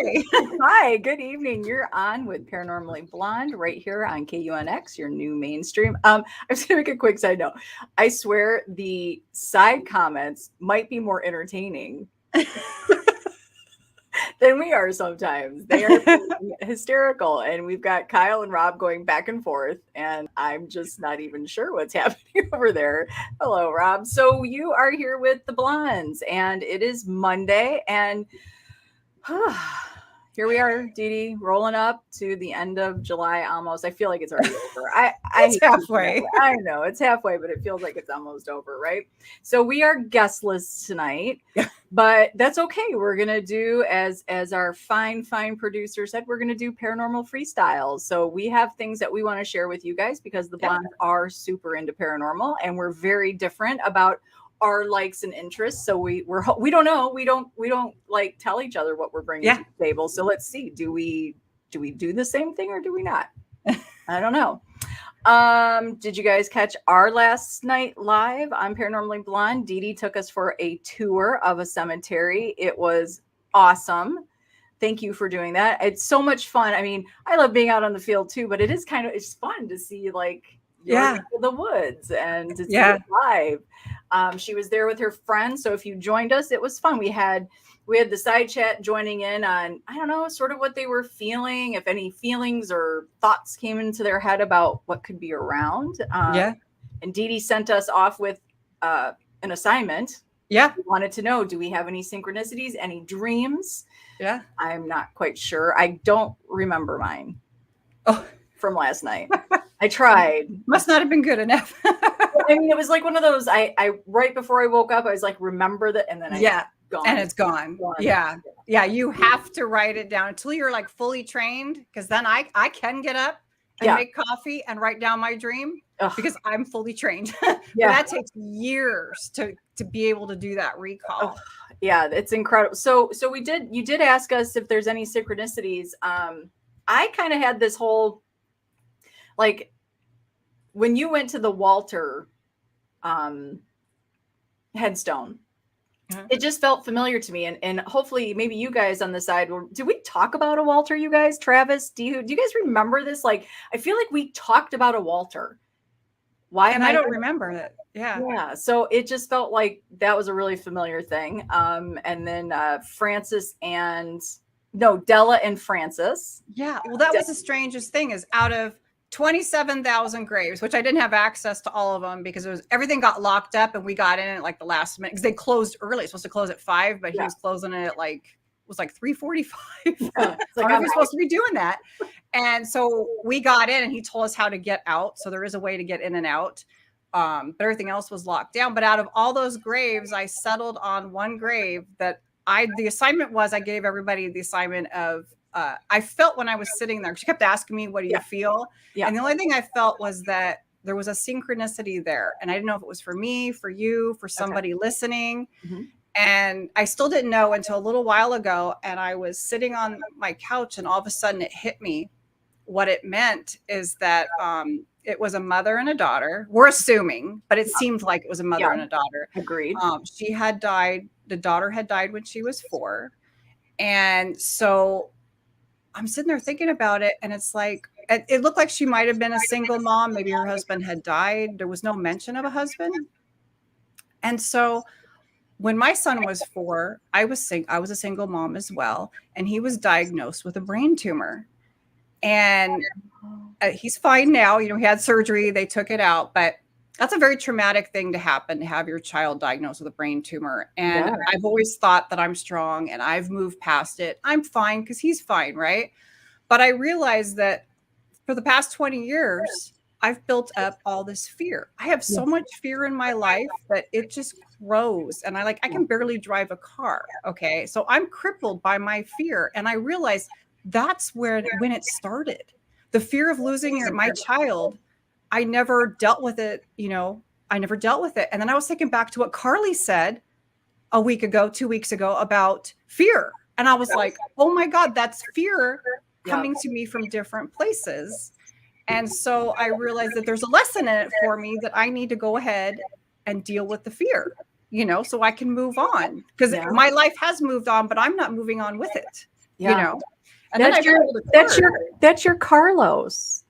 Hi. Hi, good evening. You're on with Paranormally Blonde right here on KUNX, your new mainstream. I'm just gonna make a quick side note. I swear the side comments might be more entertaining than we are sometimes. They are hysterical, and we've got Kyle and Rob going back and forth, and I'm just not even sure what's happening over there. Hello, Rob. So you are here with the Blondes, and it is Monday, and here we are, Dee Dee, rolling up to the end of July almost. I feel like it's already over. It's halfway. I know it's halfway, but it feels like it's almost over, right? So we are guestless tonight, but that's okay. We're gonna do as our fine producer said. We're gonna do paranormal freestyles. So we have things that we want to share with you guys because the Blondes are super into paranormal, and we're very different about our likes and interests. So we don't know. We don't like tell each other what we're bringing to the table. So let's see. Do we do the same thing or do we not? I don't know. Did you guys catch our last night live on Paranormally Blonde? Dee Dee took us for a tour of a cemetery. It was awesome. Thank you for doing that. It's so much fun. I mean, I love being out on the field too, but it's fun to see like the woods and to see it live. She was there with her friends, so if you joined us, it was fun. We had the side chat joining in on, I don't know, sort of what they were feeling, if any feelings or thoughts came into their head about what could be around. And Dee Dee sent us off with an assignment. We wanted to know, do we have any synchronicities, any dreams? I'm not quite sure. I don't remember mine from last night. I tried. Must not have been good enough. I mean, it was like one of those, I right before I woke up, I was like, remember that, and then it's gone. Yeah, you have to write it down until you're like fully trained, because then I can get up and make coffee and write down my dream because I'm fully trained. But that takes years to be able to do that recall. Yeah, it's incredible. So you did ask us if there's any synchronicities. I kind of had this whole, like, when you went to the Walter headstone, it just felt familiar to me. And hopefully maybe you guys on the side, did we talk about a Walter, you guys? Travis, do you guys remember this? Like, I feel like we talked about a Walter. Why? And I don't remember it. Yeah. So it just felt like that was a really familiar thing. And then Della and Francis. Yeah. Well, that was the strangest thing, is out of 27,000 graves, which I didn't have access to all of them because everything got locked up and we got in at like the last minute because they closed early. It's supposed to close at 5, but he was closing it at like 3:45. Like, I'm supposed to be doing that. And so we got in and he told us how to get out. So there is a way to get in and out. But everything else was locked down. But out of all those graves, I settled on one grave that the assignment was, I gave everybody the assignment of, I felt when I was sitting there, she kept asking me, what do you feel? And the only thing I felt was that there was a synchronicity there. And I didn't know if it was for me, for you, for somebody listening. And I still didn't know until a little while ago. And I was sitting on my couch and all of a sudden it hit me. What it meant is that it was a mother and a daughter. We're assuming, but it seemed like it was a mother and a daughter. Agreed. She had died. The daughter had died when she was 4. And so I'm sitting there thinking about it, and it's like, it looked like she might have been a single mom. Maybe her husband had died. There was no mention of a husband. And so when my son was 4, I was a single mom as well. And he was diagnosed with a brain tumor. And he's fine now. You know, he had surgery. They took it out. But that's a very traumatic thing to happen, to have your child diagnosed with a brain tumor. And I've always thought that I'm strong and I've moved past it. I'm fine because he's fine, right? But I realized that for the past 20 years, I've built up all this fear. I have so much fear in my life that it just grows. And I can barely drive a car. Okay. So I'm crippled by my fear. And I realized that's when it started. The fear of losing my child. I never dealt with it, I never dealt with it. And then I was thinking back to what Carly said a week ago, 2 weeks ago, about fear. And I was like, oh my God, that's fear coming to me from different places. And so I realized that there's a lesson in it for me that I need to go ahead and deal with the fear, so I can move on, because my life has moved on, but I'm not moving on with it. you Yeah. know. And then I That's your pulled a card. that's your Carlos.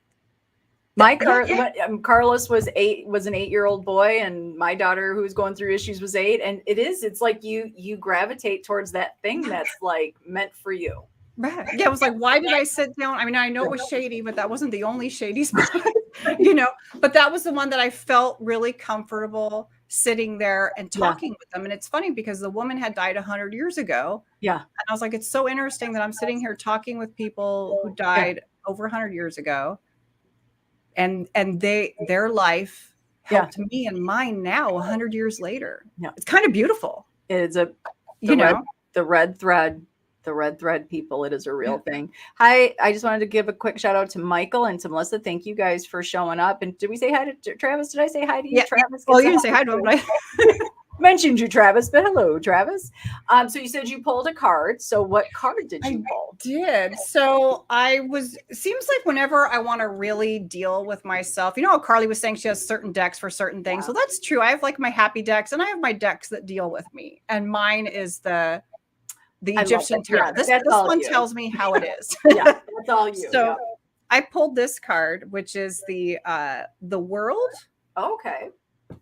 My Yeah. Carlos was an 8-year-old boy, and my daughter, who's going through issues, was 8. And it's like you gravitate towards that thing that's like meant for you. Right. Yeah, I was like, why did I sit down? I mean, I know it was shady, but that wasn't the only shady spot, you know. But that was the one that I felt really comfortable sitting there and talking with them. And it's funny because the woman had died 100 years ago. Yeah. And I was like, it's so interesting that I'm sitting here talking with people who died over 100 years ago. And their life helped me and mine now 100 years later. Yeah. It's kind of beautiful. It's the red thread, people. It is a real thing. Hi, I just wanted to give a quick shout out to Michael and to Melissa. Thank you guys for showing up. And did we say hi to Travis? Did I say hi to you, Travis? Well, you didn't say hi to him, but I mentioned you, Travis, but hello, Travis. So you said you pulled a card. So what card did you pull? Did. So seems like whenever I want to really deal with myself, you know how Carly was saying she has certain decks for certain things. So that's true. I have like my happy decks and I have my decks that deal with me. And mine is the Egyptian tarot. This one tells me how it is. Yeah, that's all you. So I pulled this card, which is the world. Okay.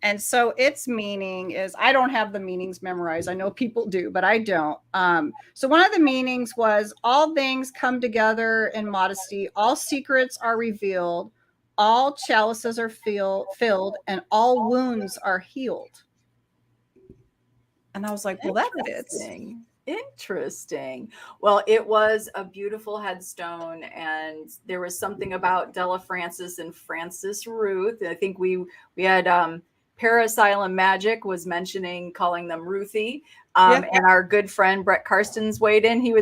And so its meaning is, I don't have the meanings memorized. I know people do, but I don't. So one of the meanings was, all things come together in modesty. All secrets are revealed. All chalices are filled, and all wounds are healed. And I was like, well, that fits. Interesting. Well, it was a beautiful headstone, and there was something about Della Francis and Francis Ruth. I think we had Parasylum Magic was mentioning calling them Ruthie. And our good friend Brett Karstens weighed in. He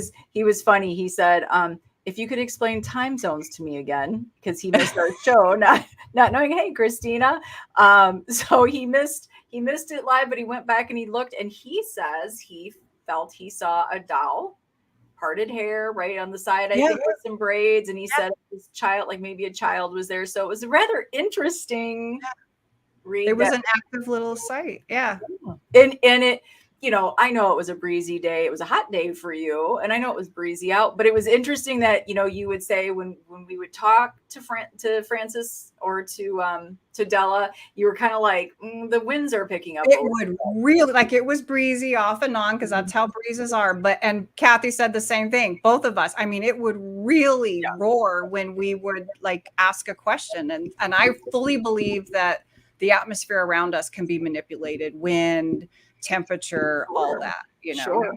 was funny. He said, if you could explain time zones to me again, because he missed our show, not knowing, hey, Christina. So he missed it live, but he went back and he looked, and he says he felt he saw a doll, parted hair right on the side, I think, with some braids. And he said his child, like maybe a child was there. So it was a rather interesting read. It was an active little site. Yeah. And it, you know, I know it was a breezy day. It was a hot day for you, and I know it was breezy out, but it was interesting that, you know, you would say when we would talk to Francis or to Della, you were kind of like, the winds are picking up. It would really, like, it was breezy off and on, because that's how breezes are. And Kathy said the same thing. Both of us. I mean, it would really roar when we would like ask a question, and I fully believe that the atmosphere around us can be manipulated, wind, temperature, all that, you know. Sure.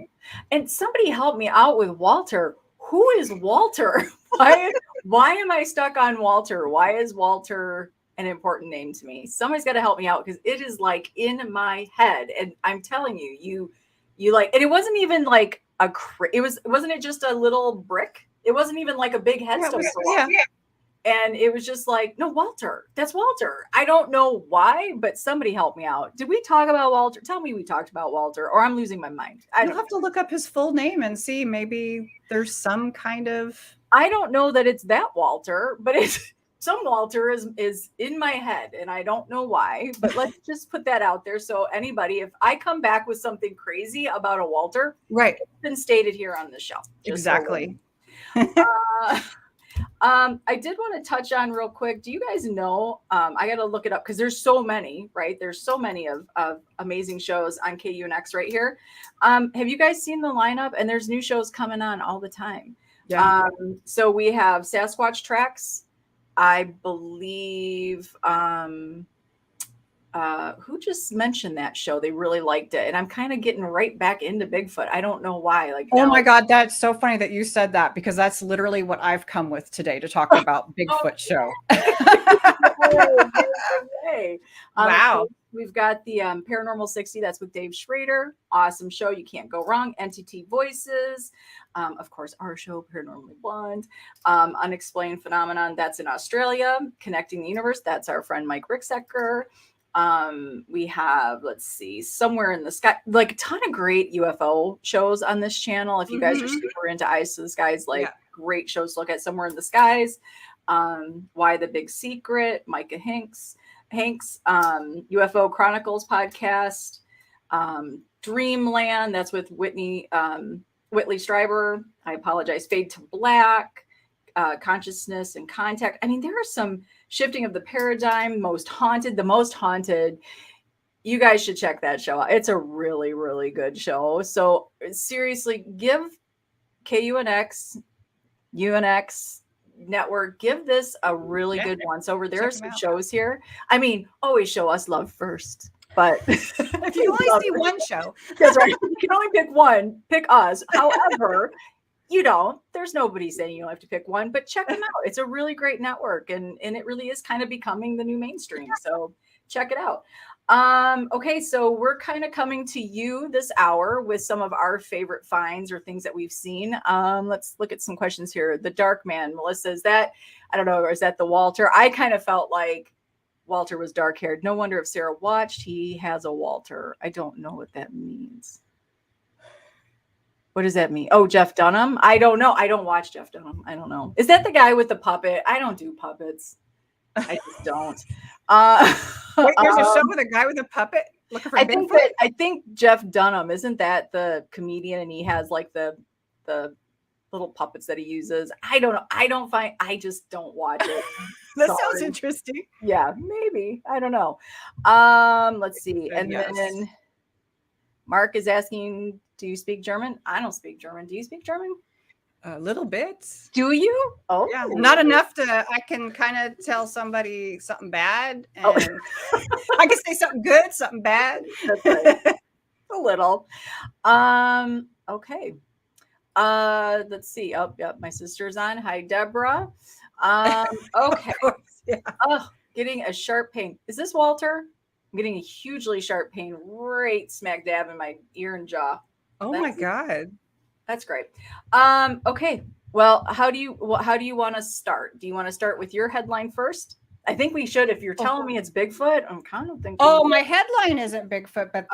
And somebody help me out with Walter. Who is Walter? Why am I stuck on Walter? Why is Walter an important name to me? Somebody's got to help me out, because it is like in my head, and I'm telling you like, and it wasn't even like wasn't it just a little brick? It wasn't even like a big headstone. And it was just like, no, Walter, that's Walter. I don't know why, but somebody help me out. Did we talk about Walter? Tell me we talked about Walter, or I'm losing my mind. I'll have to look up his full name and see. Maybe there's some kind of. I don't know that it's that Walter, but it's some Walter is in my head, and I don't know why. But let's just put that out there. So anybody, if I come back with something crazy about a Walter, right, it's been stated here on the show. Exactly. I did want to touch on real quick. Do you guys know? I got to look it up, because there's so many, right? There's so many of amazing shows on KUNX right here. Have you guys seen the lineup? And there's new shows coming on all the time. Yeah. So we have Sasquatch Tracks, I believe. Who just mentioned that show? They really liked it, and I'm kind of getting right back into Bigfoot. I don't know why. Like, oh my God, that's so funny that you said that, because that's literally what I've come with today to talk about Bigfoot show. Wow. We've got the Paranormal 60. That's with Dave Schrader. Awesome show. You can't go wrong. NTT Voices. Of course, our show, Paranormally Blonde. Unexplained Phenomenon. That's in Australia. Connecting the Universe. That's our friend Mike Ricksecker. We have, let's see, Somewhere in the Sky, like a ton of great UFO shows on this channel. If you guys are super into Eyes to the Skies, like great shows to look at. Somewhere in the Skies, Why the Big Secret, Micah Hanks, UFO Chronicles podcast, Dreamland, that's with Whitney Whitley Strieber, I apologize. Fade to Black, Consciousness and Contact. I mean, there are some shifting of the paradigm. The Most Haunted. You guys should check that show out. It's a really, really good show. So seriously, give KUNX, UNX network, give this a really good once over. There are some shows here. I mean, always show us love first. But if you only see one show, that's right. You can only pick one, pick us. However, there's nobody saying you don't have to pick one, but check them out. It's a really great network, and it really is kind of becoming the new mainstream. So check it out. Okay, so we're kind of coming to you this hour with some of our favorite finds or things that we've seen. Let's look at some questions here. The Dark Man, Melissa, is that, I don't know, or is that the Walter? I kind of felt like Walter was dark haired. No wonder if Sarah watched, he has a Walter. I don't know what that means. What does that mean? Oh, Jeff Dunham? I don't know. I don't watch Jeff Dunham. I don't know. Is that the guy with the puppet? I don't do puppets. I just don't. Wait, there's a show with a guy with a puppet looking for Bigfoot? I think Jeff Dunham, isn't that the comedian? And he has like the little puppets that he uses. I don't know. I just don't watch it. That sounds interesting. Yeah, maybe. I don't know. Let's see. And then Mark is asking, do you speak German? I don't speak German. Do you speak German? A little bit. Do you? Oh, yeah. Not enough I can kind of tell somebody something bad, and I can say something good, something bad. That's right. A little. Okay. Let's see. Oh, yep. My sister's on. Hi, Deborah. Okay. Yeah. Oh, getting a sharp pain. Is this Walter? I'm getting a hugely sharp pain right smack dab in my ear and jaw. Oh my God. That's great. Okay. Well, how do you want to start? Do you want to start with your headline first? I think we should. If you're telling me it's Bigfoot, I'm kind of thinking. Oh, my headline isn't Bigfoot, but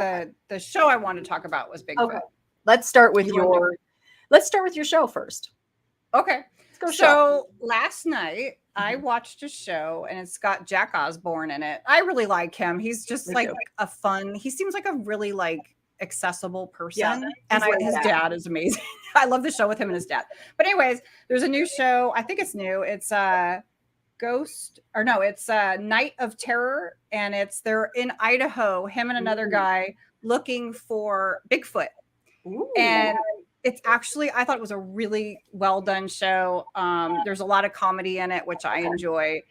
the show I want to talk about was Bigfoot. Okay. Let's start with your show first. Okay. Let's go. So last night I watched a show, and it's got Jack Osborne in it. I really like him. He's just he seems like a really accessible person. Yeah, and his dad is amazing. I love the show with him and his dad. But anyways, there's a new show. I think it's new. It's Night of Terror, and they're in Idaho, him and another guy looking for Bigfoot. Ooh. And it's actually, I thought it was a really well done show. There's a lot of comedy in it, which I enjoy.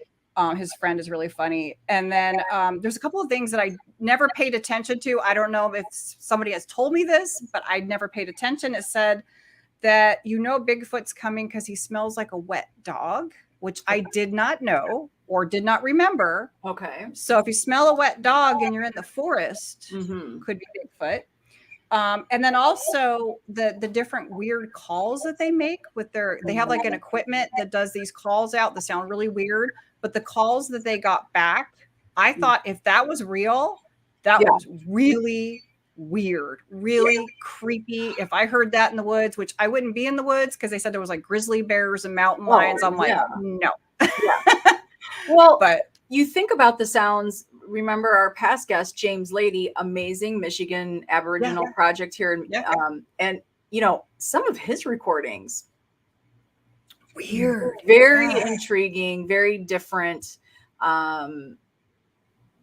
His friend is really funny. And then there's a couple of things that I never paid attention to. I don't know if somebody has told me this, but I never paid attention. It said that Bigfoot's coming because he smells like a wet dog, which I did not know or did not remember. Okay. So if you smell a wet dog and you're in the forest, could be Bigfoot. And then also the different weird calls that they make with they have an equipment that does these calls out that sound really weird, but the calls that they got back, I thought if that was real, that was really weird, really creepy. If I heard that in the woods, which I wouldn't be in the woods because they said there was grizzly bears and mountain lions. I'm no. Yeah. Well, but you think about the sounds. Remember our past guest, James Lady, amazing Michigan Aboriginal project here. And some of his recordings, weird, very intriguing, very different. I'm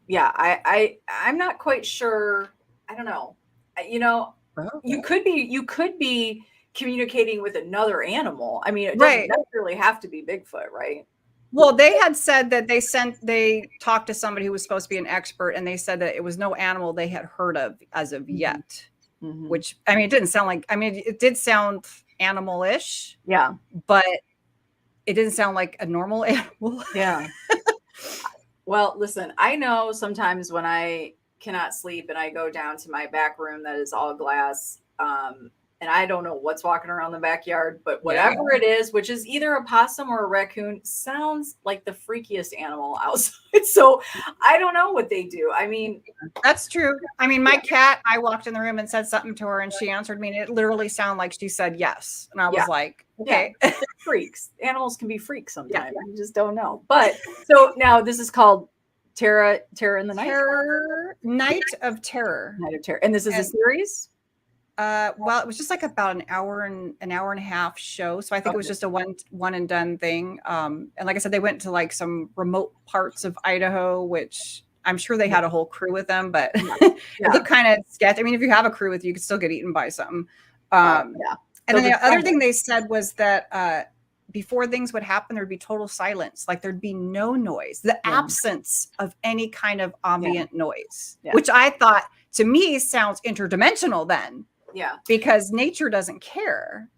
not quite sure. I don't know. You could be communicating with another animal. I mean, it doesn't necessarily have to be Bigfoot, right? Well, they had said that they talked to somebody who was supposed to be an expert, and they said that it was no animal they had heard of as of yet, which, I mean, it didn't sound it did sound animal-ish. Yeah. But it didn't sound like a normal animal. Yeah. Well, listen, I know sometimes when I cannot sleep and I go down to my back room that is all glass, and I don't know what's walking around the backyard, but whatever it is, which is either a possum or a raccoon, sounds like the freakiest animal outside. So I don't know what they do. I mean, that's true. I mean, my cat, I walked in the room and said something to her and she answered me, and it literally sounded like she said yes. And I was like, okay. Freaks. Animals can be freaks sometimes. You just don't know. But so now this is called Terror in the Night. Night of Terror. Night of Terror. And this is a series? Well, it was just like about an hour and a half show. So I think it was Okay. just a one and done thing. And like I said, they went to like some remote parts of Idaho, which I'm sure they Yeah. had a whole crew with them, but Yeah. it Yeah. looked kind of sketchy. I mean, if you have a crew with you, you could still get eaten by something. Well, yeah. And So then the the other thing they said was that before things would happen, there'd be total silence. Like there'd be no noise, the yeah. absence of any kind of ambient noise, Yeah. which I thought to me sounds interdimensional then. Yeah. Because nature doesn't care.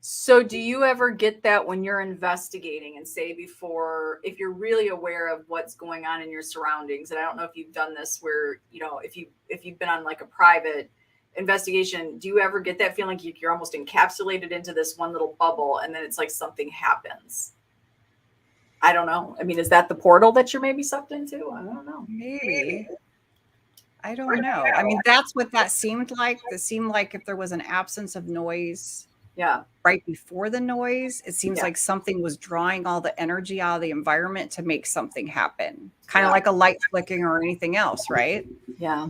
So do you ever get that when you're investigating and say before, if you're really aware of what's going on in your surroundings, and I don't know if you've done this where, if you've been on like a private investigation, do you ever get that feeling like you're almost encapsulated into this one little bubble and then it's like something happens? I don't know. I mean, is that the portal that you're maybe sucked into? I don't know. Maybe. I don't know. I mean, that's what that seemed like. It seemed like if there was an absence of noise right before the noise, it seems like something was drawing all the energy out of the environment to make something happen. Kind of like a light flicking or anything else, right? Yeah.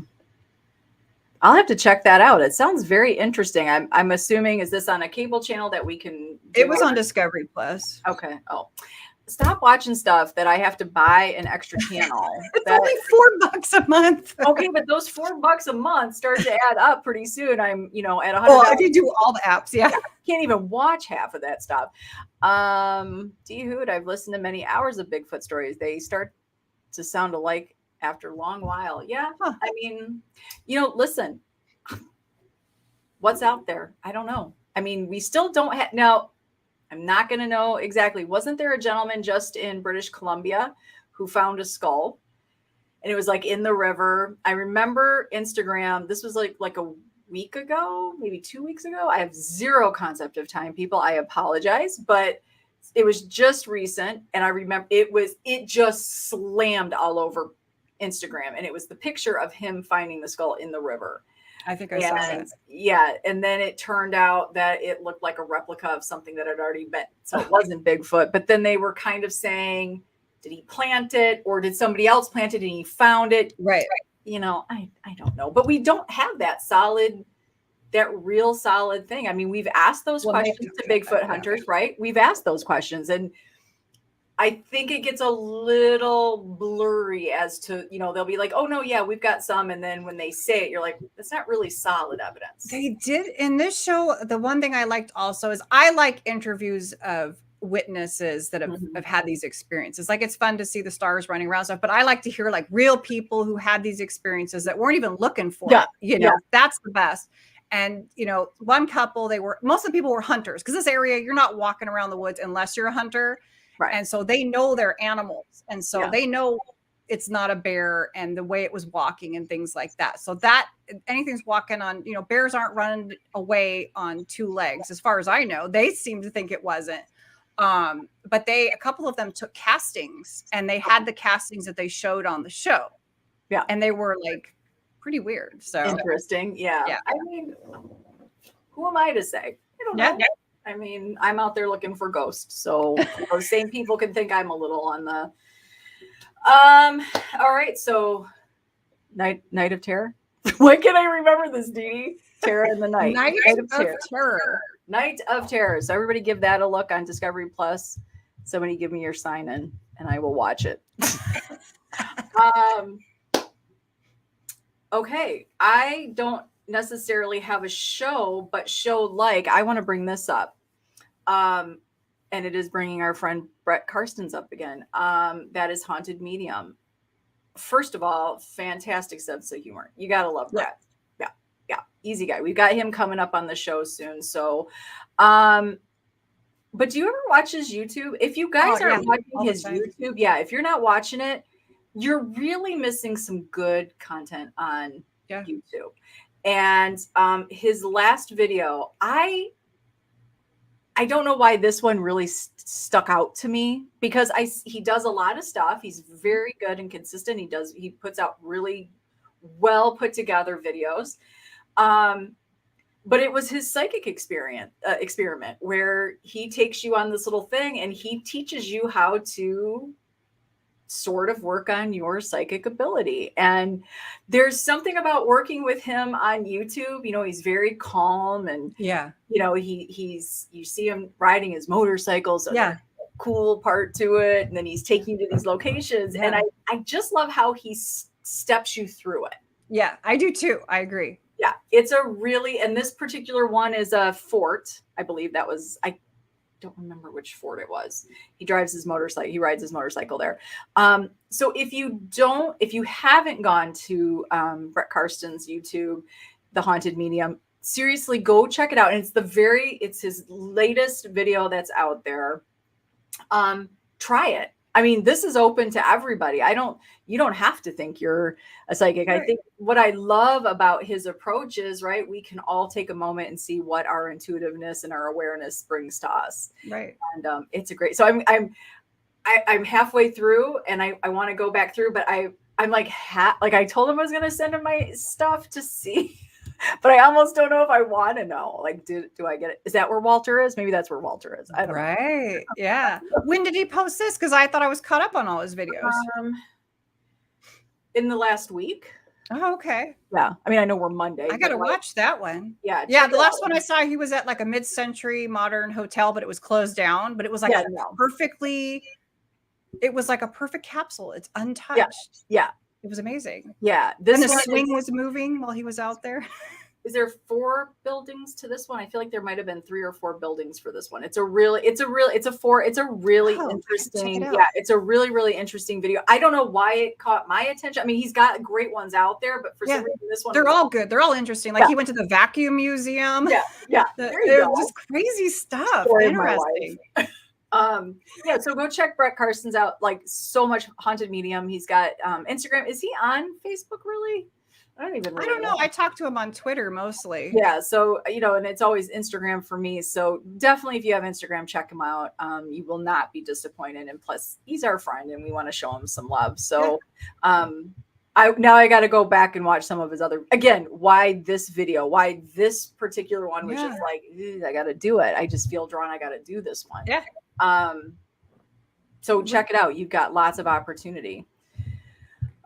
I'll have to check that out. It sounds very interesting. I'm assuming, is this on a cable channel that we can do? It was on Discovery Plus. Okay. Oh. Stop watching stuff that I have to buy an extra channel. It's only $4 a month. Okay, but those $4 a month start to add up pretty soon. I'm, at $100. Well, if you do all the apps, yeah. Can't even watch half of that stuff. D-Hood, I've listened to many hours of Bigfoot stories. They start to sound alike after a long while. Yeah. Huh. I mean, listen, what's out there? I don't know. I mean, we still don't have now. I'm not going to know exactly. Wasn't there a gentleman just in British Columbia who found a skull and it was like in the river? I remember Instagram. This was like a week ago, maybe 2 weeks ago. I have zero concept of time, people. I apologize, but it was just recent. And I remember it just slammed all over Instagram. And it was the picture of him finding the skull in the river. I think I saw that. Yeah. And then it turned out that it looked like a replica of something that had already been. So it wasn't Bigfoot. But then they were kind of saying, did he plant it or did somebody else plant it and he found it? Right. I don't know. But we don't have that real solid thing. I mean, we've asked those questions to Bigfoot hunters, right? We've asked those questions. And I think it gets a little blurry as to, they'll be like, oh, no, yeah, we've got some. And then when they say it, you're like, that's not really solid evidence. They did in this show. The one thing I liked also is I like interviews of witnesses that have had these experiences. Like it's fun to see the stars running around stuff, but I like to hear like real people who had these experiences that weren't even looking for it. That's the best. And, one couple, most of the people were hunters because this area, you're not walking around the woods unless you're a hunter. Right. And so they know their animals. And so they know it's not a bear and the way it was walking and things like that. So that anything's walking on, bears aren't running away on two legs. As far as I know, they seem to think it wasn't. But a couple of them took castings and they had the castings that they showed on the show. Yeah. And they were like pretty weird. So interesting. Yeah. I mean, who am I to say? I don't know. I mean, I'm out there looking for ghosts. So those same people can think I'm a little on the, all right. So Night of Terror. Why can I remember this, Dee Dee? Terror in the Night. Night of Terror. Night of Terror. So everybody give that a look on Discovery Plus. Somebody give me your sign in and I will watch it. Okay. I don't necessarily have a show, but I want to bring this up. And it is bringing our friend Brett Karstens up again. That is Haunted Medium. First of all, fantastic sense of humor. You got to love Brett. Yeah. Easy guy. We've got him coming up on the show soon. So, but do you ever watch his YouTube? If you guys aren't watching his YouTube, if you're not watching it, you're really missing some good content on YouTube. And his last video, I don't know why this one really stuck out to me because he does a lot of stuff. He's very good and consistent. He puts out really well put together videos. But it was his psychic experiment where he takes you on this little thing and he teaches you how to sort of work on your psychic ability. And there's something about working with him on YouTube. You know, he's very calm, and Yeah. you know, he's you see him riding his motorcycle, so Yeah. cool part to it, and then he's taking you to these locations. Yeah. And I just love how he steps you through it. Yeah, I do too. I agree. Yeah, it's a really, and this particular one is a fort. I believe that was, I don't remember which fort it was. He rides his motorcycle there. So if you haven't gone to Brett Carston's YouTube, The Haunted Medium, seriously, go check it out. And it's his latest video that's out there. Try it. I mean, this is open to everybody. You don't have to think you're a psychic. Right. I think what I love about his approach is, right, we can all take a moment and see what our intuitiveness and our awareness brings to us. Right. And it's a great, so I'm halfway through, and I want to go back through, but I'm like I told him I was going to send him my stuff to see, but I almost don't know if I want to know. Like, do I get it? Is that where Walter is? Maybe that's where Walter is. I don't know. Right. Yeah. When did he post this? Because I thought I was caught up on all his videos. In the last week. Oh, okay. Yeah. I mean, I know we're Monday. I got to watch that one. Yeah. Yeah. The last one I saw, he was at like a mid-century modern hotel, but it was closed down. But it was like it was like a perfect capsule. It's untouched. Yeah. It was amazing. Yeah. And the swing was moving while he was out there. Is there 4 buildings to this one? I feel like there might have been 3 or 4 buildings for this one. It's a really interesting. Yeah, it's a really, really interesting video. I don't know why it caught my attention. I mean, he's got great ones out there, but for some reason, this one. They're all good. They're all interesting. Like he went to the vacuum museum. Yeah. They're just crazy stuff. Interesting. Yeah, so go check Brett Carston's out. Like, so much Haunted Medium. He's got Instagram. Is he on Facebook really? I don't know. I talk to him on Twitter mostly. Yeah. So, you know, and it's always Instagram for me. So definitely, if you have Instagram, check him out. You will not be disappointed. And plus, he's our friend and we want to show him some love. So I got to go back and watch some of his other, again, why this particular one, which is like, I got to do it. I just feel drawn. I got to do this one. Yeah. So check it out. You've got lots of opportunity.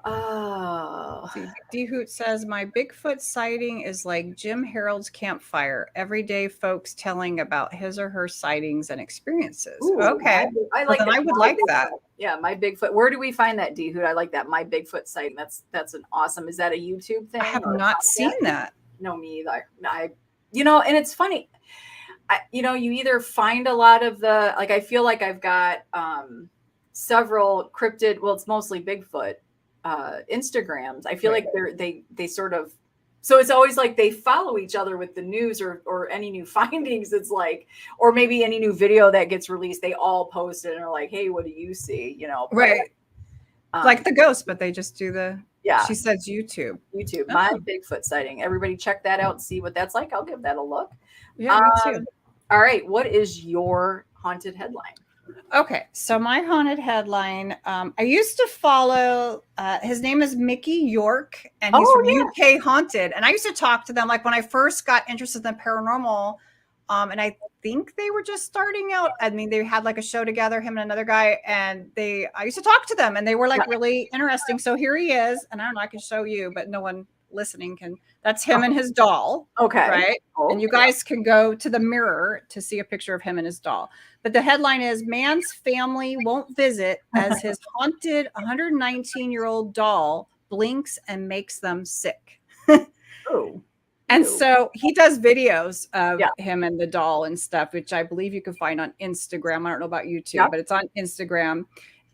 D Hoot says my Bigfoot sighting is like Jim Harold's campfire. Everyday folks telling about his or her sightings and experiences. Ooh, okay, I like. I would like that. Yeah, my Bigfoot. Where do we find that, D Hoot? I like that. My Bigfoot sighting. That's an awesome. Is that a YouTube thing? I have not seen that. No, me either. And it's funny. You either find a lot of the, like, I feel like I've got several cryptid. Well, it's mostly Bigfoot. Instagrams. I feel like they sort of, so it's always like they follow each other with the news or any new findings. It's like, or maybe any new video that gets released, they all post it and are like, hey, what do you see? Right. Like the ghost, but they just do she says YouTube. My Bigfoot sighting. Everybody check that out and see what that's like. I'll give that a look. Yeah, me too. All right. What is your haunted headline? Okay, so my haunted headline, I used to follow, his name is Mickey York, and he's from UK Haunted. And I used to talk to them, like when I first got interested in paranormal, and I think they were just starting out. I mean, they had like a show together, him and another guy, and I used to talk to them, and they were like really interesting. So here he is, and I don't know, I can show you, but no one listening can. That's him and his doll. Okay. Right? Oh, and you guys can go to the mirror to see a picture of him and his doll. But the headline is man's family won't visit as his haunted 119-year-old doll blinks and makes them sick. Oh. And so he does videos of him and the doll and stuff, which I believe you can find on Instagram. I don't know about YouTube, but it's on Instagram.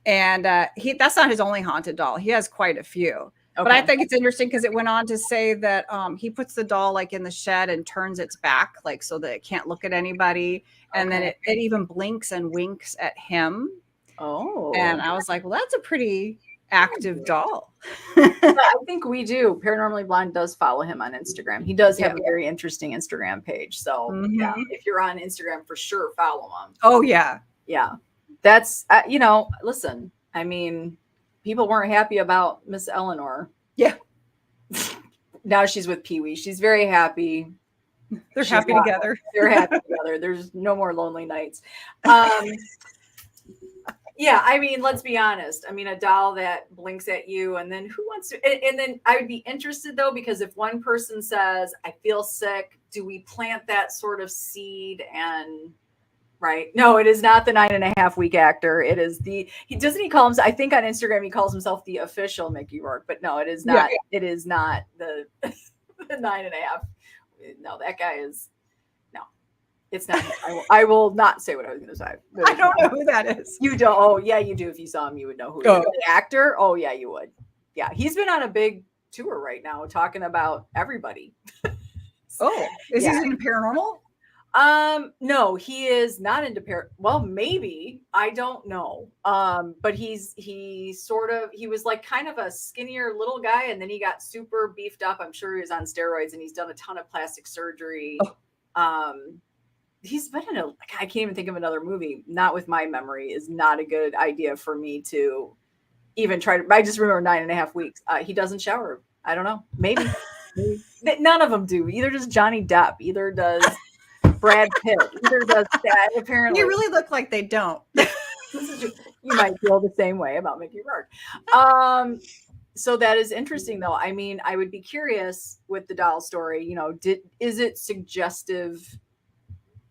And that's not his only haunted doll. He has quite a few. Okay. But I think it's interesting because it went on to say that he puts the doll like in the shed and turns its back, like so that it can't look at anybody. And then it even blinks and winks at him. Oh. And I was like, well, that's a pretty active doll. I think we do. Paranormally Blonde does follow him on Instagram. He does have a very interesting Instagram page. So if you're on Instagram, for sure, follow him. Oh, yeah. Yeah. That's, listen, I mean, people weren't happy about Miss Eleanor. Yeah. Now she's with Pee Wee. She's very happy. They're happy together. They're happy together. There's no more lonely nights. Yeah, I mean, let's be honest. I mean, a doll that blinks at you, and then who wants to? And then I would be interested though, because if one person says, "I feel sick," do we plant that sort of seed? And right? No, it is not the 9.5 week actor. It is he doesn't he call himself? I think on Instagram he calls himself the official Mickey Rourke, but no, it is Yeah. not. It is not the the 9.5. No, that guy is no. It's not. I will not say what I was going to say. I don't know who that is. You don't. Oh, yeah, you do. If you saw him, you would know who he is. The actor. Oh, yeah, you would. Yeah, he's been on a big tour right now, talking about everybody. Oh, is he into paranormal? No, he is not into well, maybe. I don't know. But he was like kind of a skinnier little guy, and then he got super beefed up. I'm sure he was on steroids, and he's done a ton of plastic surgery. He's been in I can't even think of another movie. Not with my memory is not a good idea for me to even try to. I just remember 9.5 weeks. He doesn't shower. I don't know. Maybe. None of them do. Either does Johnny Depp. Either does Brad Pitt. Either does that. Apparently, You really look like they don't. You might feel the same way about Mickey Rourke. So that is interesting, though. I mean, I would be curious with the doll story. Is it suggestive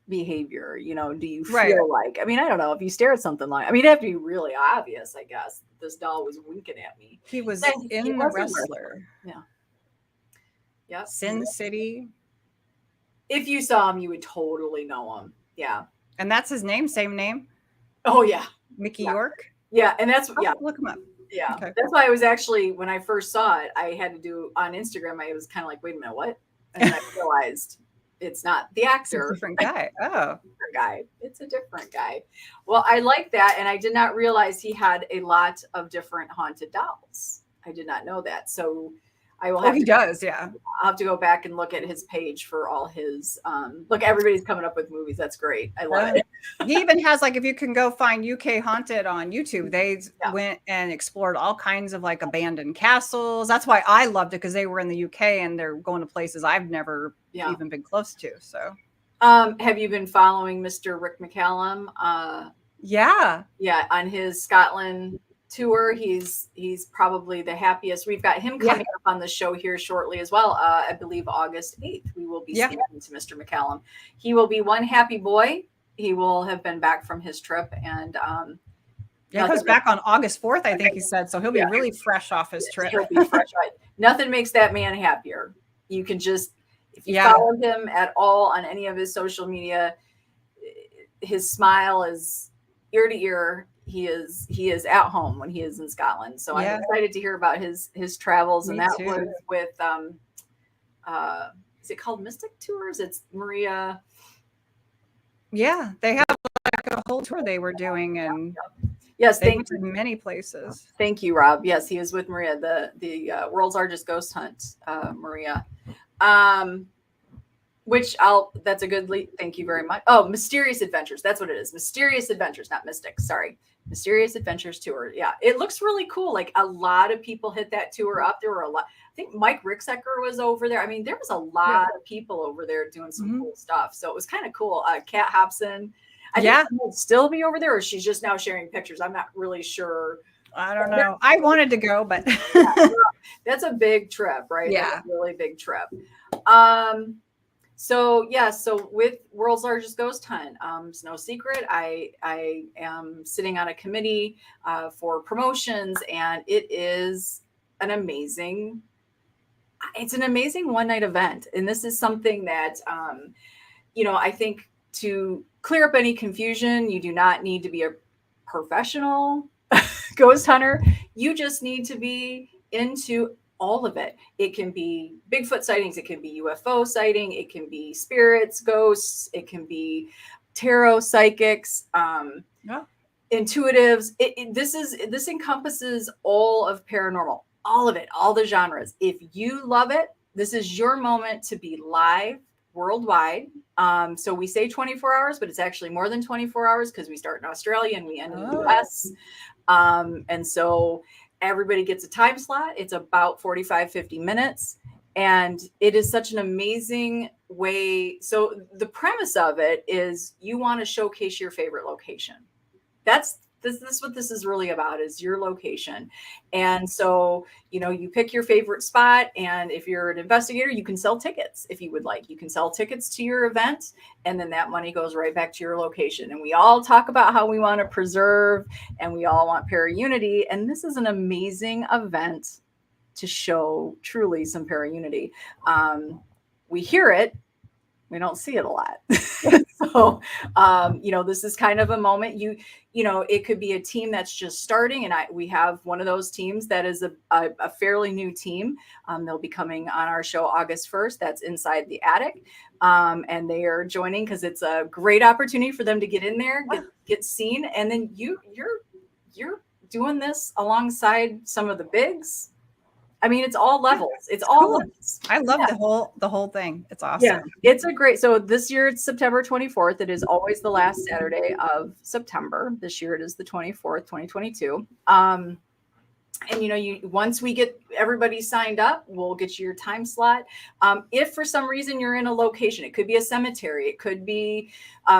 behavior? Do you feel like? I mean, I don't know if you stare at something like. I mean, it'd have to be really obvious, I guess. This doll was winking at me. He was in The Wrestler. Yeah. Yeah. Sin City. If you saw him, you would totally know him. Yeah. And that's his name, same name? Oh, yeah. Mickey Rourke? Yeah, and that's, Look him up. Yeah. Okay. That's why I was actually, when I first saw it, I had to do, on Instagram, I was kind of like, wait a minute, what? And then I realized it's not the actor. It's a different guy. Oh. It's a different guy. Well, I like that, and I did not realize he had a lot of different haunted dolls. I did not know that. So I will have he does, yeah. I'll have to go back and look at his page for all his look, everybody's coming up with movies. That's great. I love it. He even has, like, if you can go find UK Haunted on YouTube, they went and explored all kinds of like abandoned castles. That's why I loved it, because they were in the UK and they're going to places I've never even been close to. So have you been following Mr. Rick McCallum? Yeah, on his Scotland tour. He's probably the happiest. We've got him coming up on the show here shortly as well. I believe August 8th. We will be speaking to Mr. McCallum. He will be one happy boy. He will have been back from his trip, and he comes back on August 4th, I think he said. So he'll be really fresh off his trip. He'll be fresh. Nothing makes that man happier. You can just, if you follow him at all on any of his social media, his smile is ear to ear. He is at home when he is in Scotland. So I'm excited to hear about his travels. And that was with is it called Mystic Tours? It's Maria. Yeah, they have like a whole tour they were doing, and yes, they went to many places. Thank you, Rob. Yes, he is with Maria, the world's largest ghost hunt, Maria. That's a good lead. Thank you very much. Oh, Mysterious Adventures. That's what it is. Mysterious Adventures, not Mystic. Sorry. Mysterious Adventures Tour. Yeah. It looks really cool. Like, a lot of people hit that tour up. There were a lot. I think Mike Ricksecker was over there. I mean, there was a lot of people over there doing some cool stuff. So it was kind of cool. Kat Hobson. I think she'll still be over there, or she's just now sharing pictures. I'm not really sure. I don't know. I wanted to go, but that's a big trip, right? Yeah. That's a really big trip. So with World's Largest Ghost Hunt, it's no secret, I am sitting on a committee for promotions, and it's an amazing one-night event. And this is something that, I think, to clear up any confusion, you do not need to be a professional ghost hunter. You just need to be into all of it. It can be Bigfoot sightings, it can be UFO sighting, it can be spirits, ghosts, it can be tarot, psychics, intuitives. This encompasses all of paranormal, all of it, all the genres. If you love it, this is your moment to be live worldwide. So we say 24 hours, but it's actually more than 24 hours, because we start in Australia and we end in the US. And so everybody gets a time slot. It's about 45, 50 minutes. And it is such an amazing way. So the premise of it is you want to showcase your favorite location. That's This is what this is really about, is your location. And so, you pick your favorite spot, and if you're an investigator, you can sell tickets if you would like. You can sell tickets to your event, and then that money goes right back to your location. And we all talk about how we want to preserve, and we all want para-unity, and this is an amazing event to show truly some para-unity. We hear it, we don't see it a lot. So, this is kind of a moment. It could be a team that's just starting, and we have one of those teams that is a fairly new team. They'll be coming on our show August 1st. That's Inside the Attic, and they are joining because it's a great opportunity for them to get in there, get seen, and then you're doing this alongside some of the bigs. I mean, it's all levels. It's all cool. levels. I love the whole thing. It's awesome. Yeah, it's a great. So this year it's September 24th. It is always the last Saturday of September. This year it is the 24th, 2022. And once we get everybody signed up, we'll get you your time slot. If for some reason you're in a location, it could be a cemetery, it could be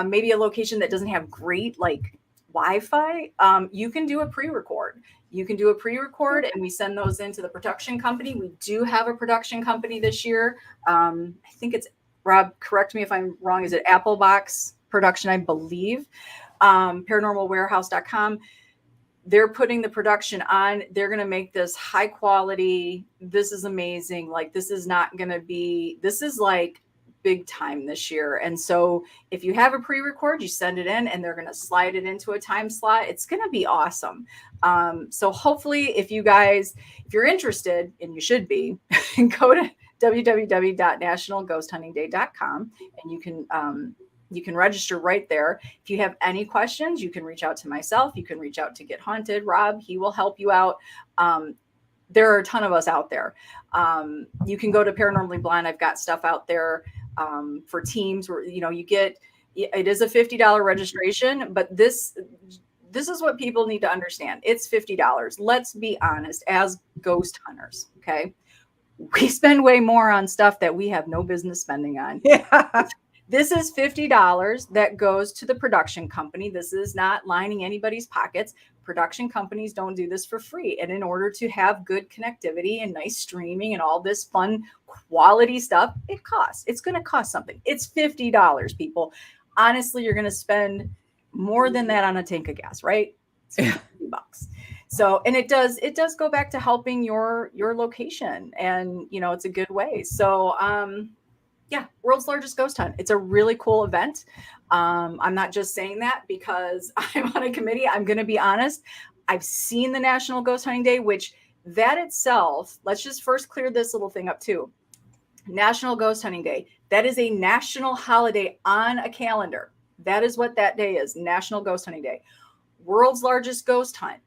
maybe a location that doesn't have great Wi-Fi. You can do a pre-record. And we send those into the production company. We do have a production company this year. I think it's, Rob, correct me if I'm wrong. Is it Applebox Production, I believe? Paranormalwarehouse.com. They're putting the production on. They're going to make this high quality. This is amazing. This is big time this year. And so if you have a pre-record, you send it in and they're going to slide it into a time slot. It's going to be awesome. So hopefully if you're interested, and you should be, go to www.nationalghosthuntingday.com and you can register right there. If you have any questions, you can reach out to myself. You can reach out to Get Haunted. Rob, he will help you out. There are a ton of us out there. You can go to Paranormally Blind. I've got stuff out there for teams where, it is a $50 registration, but this is what people need to understand. It's $50. Let's be honest, as ghost hunters, okay? We spend way more on stuff that we have no business spending on. Yeah. This is $50 that goes to the production company. This is not lining anybody's pockets. Production companies don't do this for free. And in order to have good connectivity and nice streaming and all this fun quality stuff, it costs. It's going to cost something. It's $50, people. Honestly, you're going to spend more than that on a tank of gas, right? It's $50. So, and it does go back to helping your location, and it's a good way. So, yeah, world's largest ghost hunt. It's a really cool event. I'm not just saying that because I'm on a committee. I'm going to be honest. I've seen the National Ghost Hunting Day, which that itself, let's just first clear this little thing up too. National Ghost Hunting Day. That is a national holiday on a calendar. That is what that day is, National Ghost Hunting Day. World's largest ghost hunt.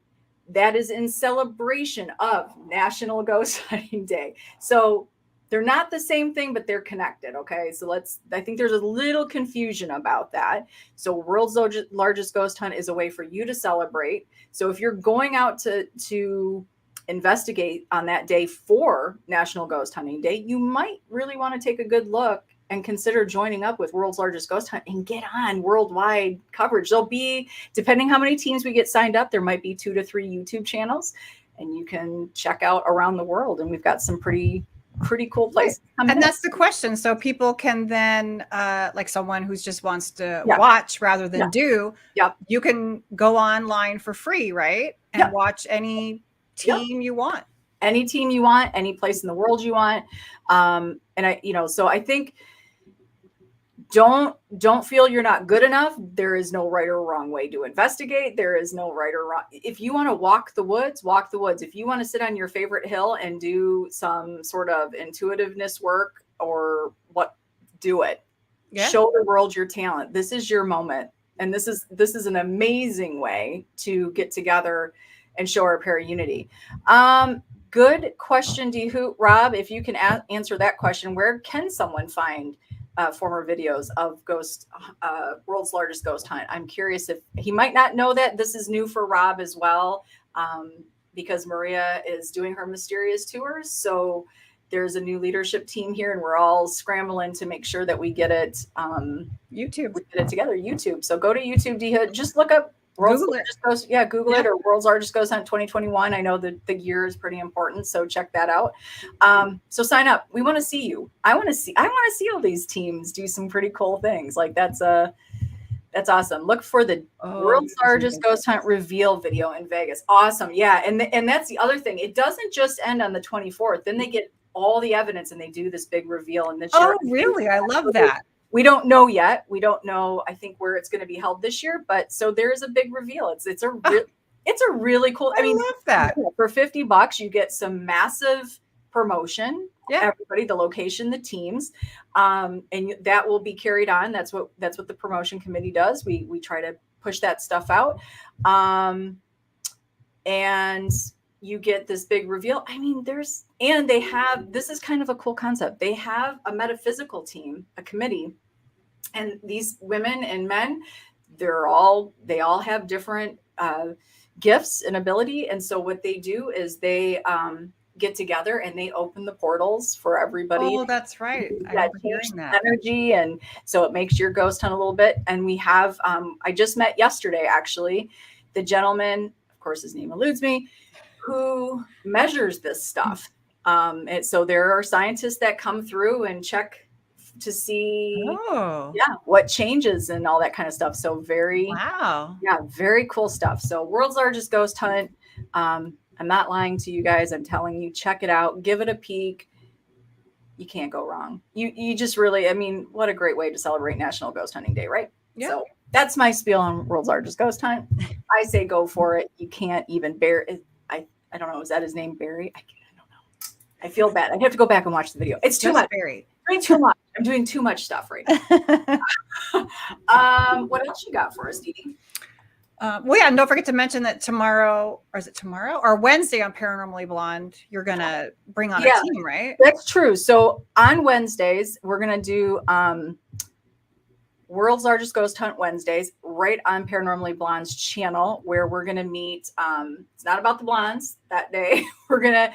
That is in celebration of National Ghost Hunting Day. So they're not the same thing, but they're connected. Okay. So I think there's a little confusion about that. So world's largest ghost hunt is a way for you to celebrate. So if you're going out to investigate on that day for National Ghost Hunting Day, you might really want to take a good look and consider joining up with World's Largest Ghost Hunt and get on worldwide coverage. There'll be, depending how many teams we get signed up, there might be 2 to 3 YouTube channels, and you can check out around the world. And we've got some pretty cool places. And that's the question. So people can then, like someone who just wants to watch rather than do, you can go online for free, right? And watch any team you want. Any team you want, any place in the world you want. And so I think don't feel you're not good enough. There is no right or wrong way to investigate. There is no right or wrong. If you want to walk the woods, walk the woods. If you want to sit on your favorite hill and do some sort of intuitiveness work or do it. Yeah. Show the world your talent. This is your moment. And this is an amazing way to get together and show our para-unity. Good question, Dehoot. Rob, if you can answer that question, where can someone find former videos of World's Largest Ghost Hunt? I'm curious if he might not know that. This is new for Rob as well, because Maria is doing her mysterious tours. So there's a new leadership team here, and we're all scrambling to make sure that we get it YouTube. We get it together. YouTube. So go to YouTube, Dehoot. Just look up Google it. Google it, or World's Largest Ghost Hunt 2021. I know that the year is pretty important, so check that out. So sign up. We want to see you. I want to see all these teams do some pretty cool things. Like that's awesome. Look for the World's Largest Ghost Hunt reveal video in Vegas. Awesome. Yeah. And that's the other thing. It doesn't just end on the 24th. Then they get all the evidence and they do this big reveal. And this year, really? I love that. We don't know yet. We don't know, I think, where it's going to be held this year. But so there is a big reveal. It's a really cool. I love that. For $50, you get some massive promotion. Yeah. Everybody, the location, the teams, and that will be carried on. That's what the promotion committee does. We try to push that stuff out, and you get this big reveal. I mean, this is kind of a cool concept. They have a metaphysical team, a committee, and these women and men, they all have different gifts and ability, and so what they do is they get together and they open the portals for everybody. Oh, that's right. I remember hearing that energy, and so it makes your ghost hunt a little bit. And we have I just met yesterday, actually, the gentleman, of course his name eludes me, who measures this stuff. And so there are scientists that come through and check to see what changes and all that kind of stuff. So very cool stuff. So World's Largest Ghost Hunt. I'm not lying to you guys. I'm telling you, check it out. Give it a peek. You can't go wrong. You just really, I mean, what a great way to celebrate National Ghost Hunting Day, right? Yeah. So that's my spiel on World's Largest Ghost Hunt. I say go for it. You can't even bear it. I don't know. Is that his name, Barry? I don't know. I feel bad. I have to go back and watch the video. It's too much. Barry. Too much. I'm doing too much stuff right now. What else you got for us, Dee Dee? And don't forget to mention that tomorrow, or is it tomorrow or Wednesday on Paranormally Blonde, you're going to bring on a team, right? That's true. So on Wednesdays, we're going to do World's Largest Ghost Hunt Wednesdays right on Paranormally Blonde's channel, where we're going to meet. It's not about the blondes that day. We're going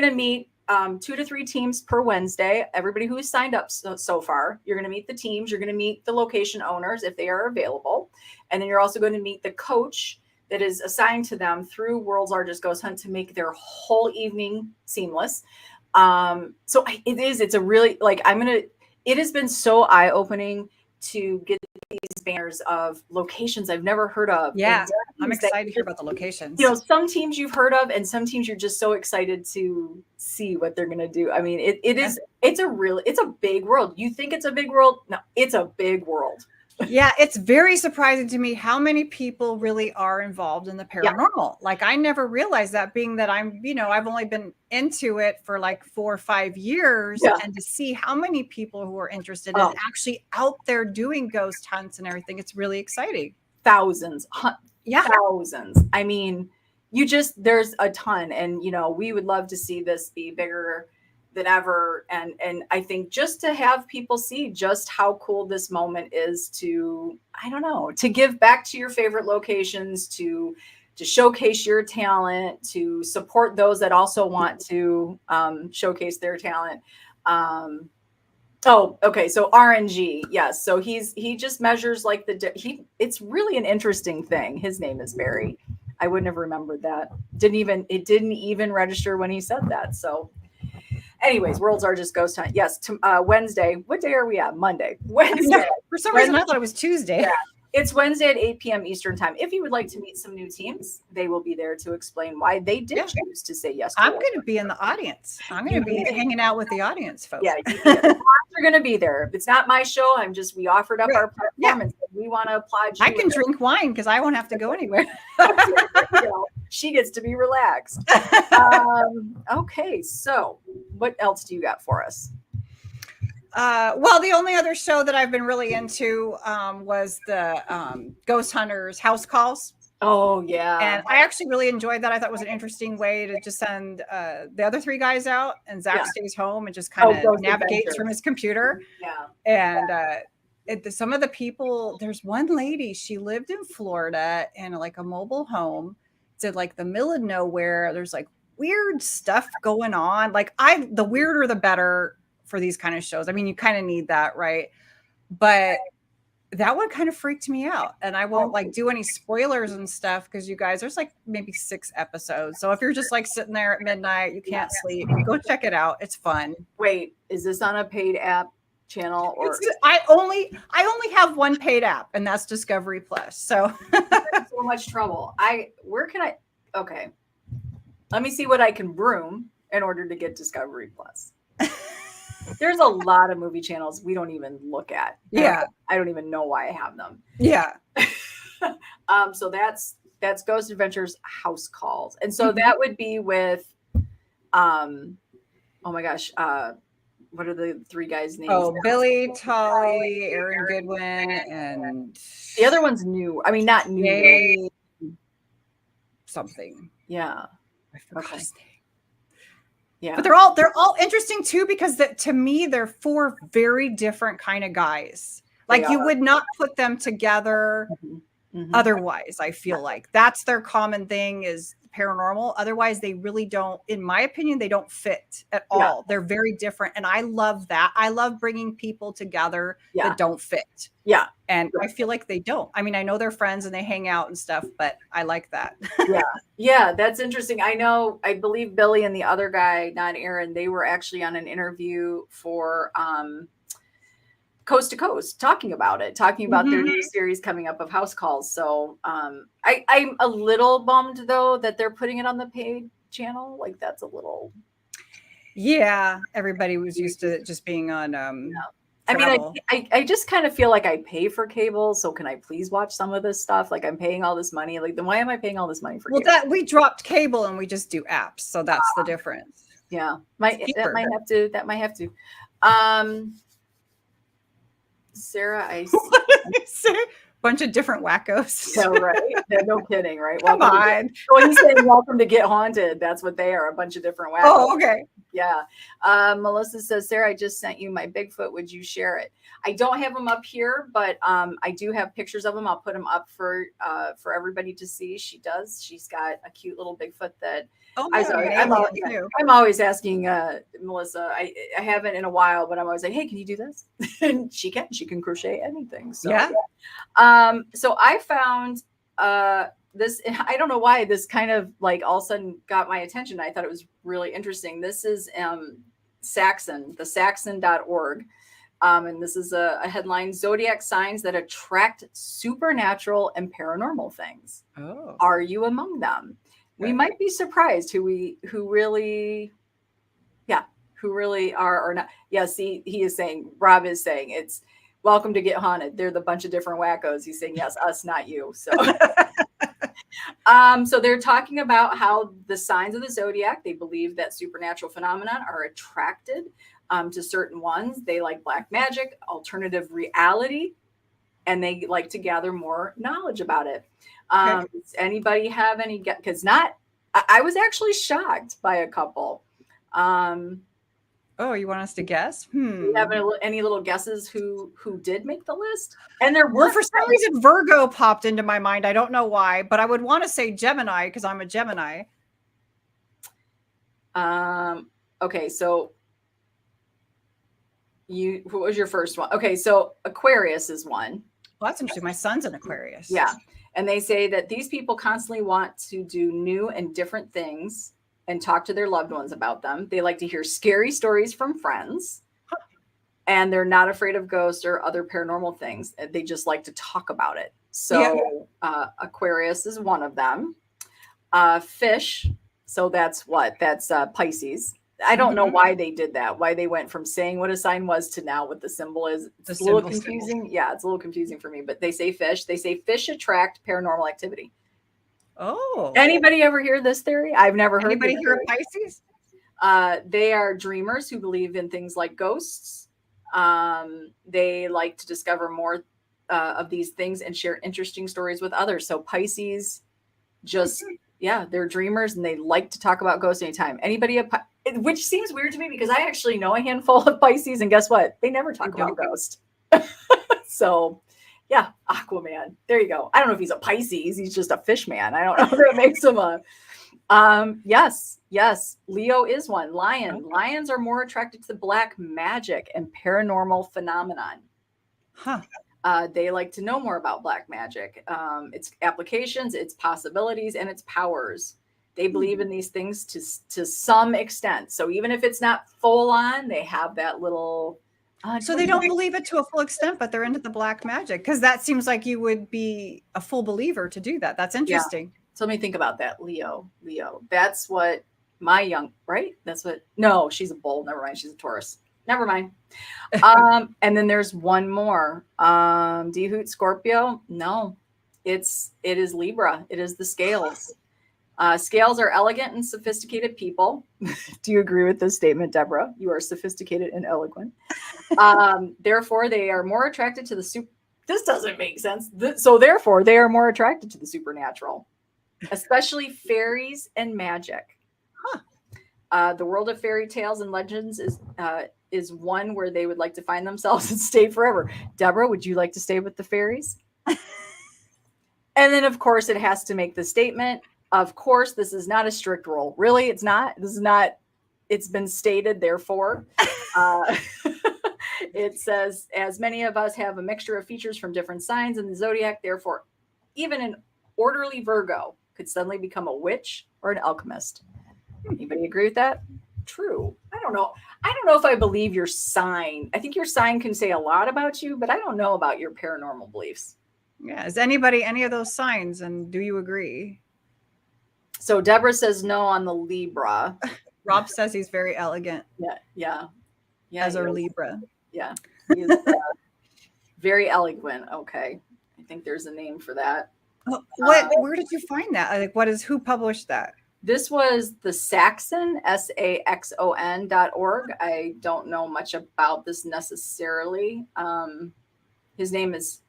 to meet 2 to 3 teams per Wednesday. Everybody who has signed up so far, you're going to meet the teams. You're going to meet the location owners if they are available. And then you're also going to meet the coach that is assigned to them through World's Largest Ghost Hunt to make their whole evening seamless. So it's a really, it has been so eye-opening to get these banners of locations I've never heard of. Yeah, I'm excited to hear about the locations. Some teams you've heard of, and some teams you're just so excited to see what they're going to do. I mean, it's a big world. You think it's a big world? No, it's a big world. Yeah, it's very surprising to me how many people really are involved in the paranormal. Like, I never realized that, being that I've only been into it for like 4 or 5 years, and to see how many people who are interested and actually out there doing ghost hunts and everything, it's really exciting. Thousands. I mean, there's a ton, and we would love to see this be bigger than ever. And I think just to have people see just how cool this moment is to give back to your favorite locations, to showcase your talent, to support those that also want to showcase their talent. So RNG. Yes. So he just measures like it's really an interesting thing. His name is Barry. I wouldn't have remembered that. It didn't even register when he said that. So anyways, World's Largest Ghost Hunt. Yes. Wednesday. What day are we at? Monday. Wednesday. For some reason, I thought it was Tuesday. Yeah. It's Wednesday at 8 p.m. Eastern time. If you would like to meet some new teams, they will be there to explain why they did choose to say yes. I'm going to be in the audience. I'm going to be hanging out with the audience, folks. Yeah, they're going to be there. It's not my show. We offered up our platform and we want to applaud you. I can drink wine because I won't have to go anywhere. She gets to be relaxed. Okay, so what else do you got for us? The only other show that I've been really into was the Ghost Hunters House Calls. Oh, yeah. And I actually really enjoyed that. I thought it was an interesting way to just send the other 3 guys out, and Zach stays home and just kind of navigates from his computer. Yeah. And some of the people, there's one lady, she lived in Florida in like a mobile home. It's in like the middle of nowhere. There's like weird stuff going on. Like, the weirder the better for these kind of shows. I mean, you kind of need that, right? But that one kind of freaked me out. And I won't Oh, like do any spoilers and stuff because you guys, there's like maybe 6 episodes. So if you're just like sitting there at midnight, you can't sleep, go check it out. It's fun. wait, is this on a paid app channel or? I only have one paid app, and that's Discovery Plus. So So much trouble. Where can I? Okay, let me see what I can broom in order to get Discovery Plus. There's a lot of movie channels we don't even look at. Yeah. I don't even know why I have them. Yeah. So that's Ghost Adventures House Calls. And so that would be with oh my gosh, what are the 3 guys' names? Oh, Billy, Tolly, Aaron Goodwin, and the other one's new. I mean, not new. Something. Yeah. I forgot his name. Yeah. But they're all interesting too, because to me, they're 4 very different kind of guys. Like you would not put them together otherwise. I feel like that's their common thing is paranormal. Otherwise, they really don't, in my opinion, they don't fit at all. They're very different. And I love that. I love bringing people together that don't fit. Yeah. And I feel like they don't. I mean, I know they're friends and they hang out and stuff, but I like that. Yeah, that's interesting. I believe Billy and the other guy, not Aaron, they were actually on an interview for Coast to Coast talking about their new series coming up of House Calls. So I'm a little bummed though that they're putting it on the paid channel. Like that's a little. Yeah, everybody was used to it just being on I mean, I just kind of feel like I pay for cable, so can I please watch some of this stuff? Like I'm paying all this money. Like then why am I paying all this money for? Well, cable? that we dropped cable and we just do apps, so that's the difference. Yeah, that might have to. Sarah, I see. Bunch of different wackos. Yeah, right. No kidding, right? Come on. When you say welcome to Get Haunted, that's what they are, a bunch of different wackos. Oh, okay. Yeah. Melissa says, Sarah, I just sent you my Bigfoot. Would you share it? I don't have them up here, but I do have pictures of them. I'll put them up for everybody to see. She does. She's got a cute little Bigfoot that I'm always asking Melissa. I haven't in a while, but I'm always like, hey, can you do this? And she can crochet anything. So yeah. So I found this, I don't know why this kind of like all of a sudden got my attention. I thought it was really interesting. This is Saxon, the Saxon.org. And this is a headline: Zodiac signs that attract supernatural and paranormal things. Oh. Are you among them? Okay. We might be surprised who really are or not. Yeah, see, Rob is saying it's welcome to Get Haunted. They're the bunch of different wackos. He's saying, yes, us, not you. So, so they're talking about how the signs of the zodiac, they believe that supernatural phenomena are attracted to certain ones. They like black magic, alternative reality, and they like to gather more knowledge about it. Does anybody have any? Because I was actually shocked by a couple. Oh, you want us to guess? Do you have any little guesses who did make the list? And there were, for some reason, Virgo popped into my mind. I don't know why, but I would want to say Gemini because I'm a Gemini. Okay, so what was your first one? Okay, so Aquarius is one. Well, that's interesting. My son's an Aquarius. Yeah. And they say that these people constantly want to do new and different things and talk to their loved ones about them. They like to hear scary stories from friends. And they're not afraid of ghosts or other paranormal things. They just like to talk about it. So Aquarius is one of them. Fish. So that's what? That's Pisces. I don't know why they did that, why they went from saying what a sign was to now what the symbol is. It's a little confusing. Yeah, it's a little confusing for me, but they say fish. They say fish attract paranormal activity. Oh. Anybody ever hear this theory? I've never heard. Anybody hear of Pisces? They are dreamers who believe in things like ghosts. They like to discover more of these things and share interesting stories with others. So Pisces just, they're dreamers and they like to talk about ghosts anytime. Anybody, which seems weird to me because I actually know a handful of Pisces and guess what? They never talk about ghosts. So yeah, Aquaman. There you go. I don't know if he's a Pisces. He's just a fish man. I don't know if that makes him a... Yes. Leo is one. Lion. Okay. Lions are more attracted to black magic and paranormal phenomenon. Huh. They like to know more about black magic, its applications, its possibilities, and its powers. They believe in these things to some extent. So even if it's not full on, they have that little. So they don't believe it to a full extent, but they're into the black magic, because that seems like you would be a full believer to do that. That's interesting. Yeah. So let me think about that. Leo. That's what my young, right? That's what, no, she's a bull. Never mind. She's a Taurus. Never mind. And then there's one more. Do you hoot Scorpio? No, it is Libra. It is the scales. Scales are elegant and sophisticated people. Do you agree with this statement, Deborah? You are sophisticated and eloquent. Therefore, they are more attracted to the super. This doesn't make sense. So therefore, they are more attracted to the supernatural, especially fairies and magic. The world of fairy tales and legends is one where they would like to find themselves and stay forever. Deborah, would you like to stay with the fairies? And then, of course, it has to make the statement. Of course, this is not a strict rule. Really, it's not. This is not. It's been stated, therefore. It says, as many of us have a mixture of features from different signs in the zodiac, therefore, even an orderly Virgo could suddenly become a witch or an alchemist. Anybody agree with that? True. I don't know. I don't know if I believe your sign. I think your sign can say a lot about you, but I don't know about your paranormal beliefs. Yeah. Is anybody any of those signs? And do you agree? So Deborah says no on the Libra. Rob says he's very elegant. Yeah. As our Libra. Yeah. He is very eloquent. Okay. I think there's a name for that. Where did you find that? Like, who published that? This was the Saxon, SAXON.org. I don't know much about this necessarily. His name is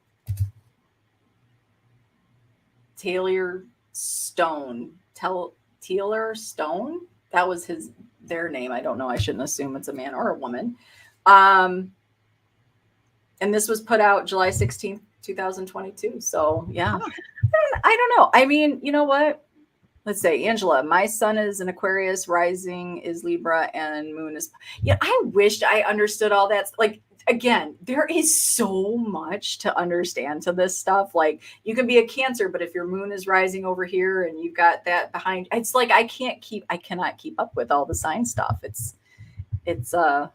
Taylor Stone. Taylor Stone? That was their name. I don't know. I shouldn't assume it's a man or a woman. And this was put out July 16th, 2022. So yeah, I don't know. I mean, you know what? Let's say, Angela, my sun is an Aquarius, rising is Libra, and moon is. Yeah, I wished I understood all that. Like, again, there is so much to understand to this stuff. Like, you can be a Cancer, but if your moon is rising over here and you've got that behind, it's like I cannot keep up with all the sign stuff. Yeah.